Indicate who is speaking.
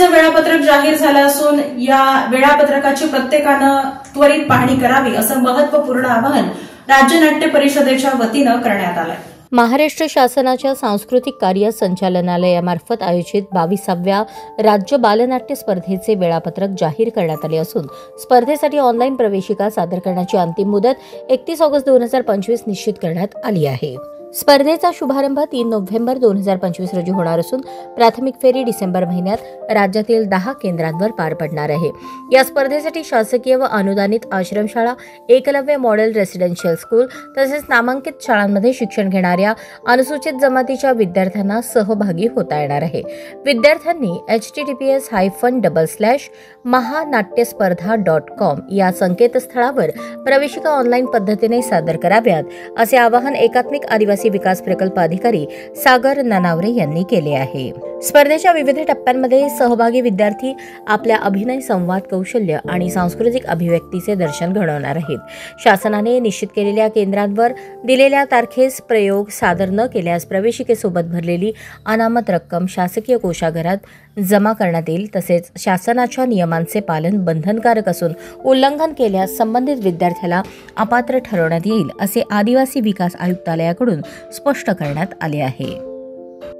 Speaker 1: स्पर्धेचं वेळापत्रक जाहीर झालं असून या वेळापत्रकाची प्रत्येकानं त्वरित पाहणी करावी असं महत्वपूर्ण आवाहन राज्य नाट्य परिषदेच्या वतीनं करण्यात आलंय।
Speaker 2: महाराष्ट्र शासनाच्या सांस्कृतिक कार्य संचालनालयामार्फत आयोजित 22व्या राज्य बालनाट्य स्पर्धेचे वेळापत्रक जाहीर करण्यात आले असून स्पर्धेसाठी ऑनलाईन प्रवेशिका सादर करण्याची अंतिम मुदत 31 ऑगस्ट 2025 निश्चित करण्यात आली आहे। स्पर्धेचा शुभारंभ 3 नोव्हेंबर 2025 रोजी होणार असून प्राथमिक फेरी डिसेंबर महिन्यात राज्यातील 10 केंद्रांवर पार पडणार आहे। या स्पर्धेसाठी शासकीय व अनुदानित आश्रमशाळा, एकलव्य मॉडेल रेसिडेन्शियल स्कूल तसेच नामांकित शाळांमध्ये शिक्षण घेणाऱ्या अनुसूचित जमातीच्या विद्यार्थ्यांना सहभागी होता येणार आहे। विद्यार्थ्यांनी https://mahanatyasparधा.com या संकेतस्थळावर प्रवेशिका ऑनलाईन पद्धतीने सादर कराव्यात असे आवाहन एकात्मिक आदिवासी विकास प्रकल्प अधिकारी सागर ननावरे यांनी केले आहे। स्पर्धेच्या विविध टप्प्यांमध्ये सहभागी विद्यार्थी आपल्या अभिनय, संवाद कौशल्य आणि सांस्कृतिक अभिव्यक्तीचे दर्शन घडवणार आहेत। शासनाने निश्चित केलेल्या केंद्रांवर दिलेल्या तारखेस प्रयोग सादर न केल्यास प्रवेशिकेसोबत भरलेली अनामत रक्कम शासकीय कोषागारात जमा करण्यात येईल। तसेच शासनाच्या नियमांचे पालन बंधनकारक असून उल्लंघन केल्यास संबंधित विद्यार्थ्याला अपात्र ठरवण्यात येईल असे आदिवासी विकास आयुक्तालयाकडून स्पष्ट करण्यात आले आहे।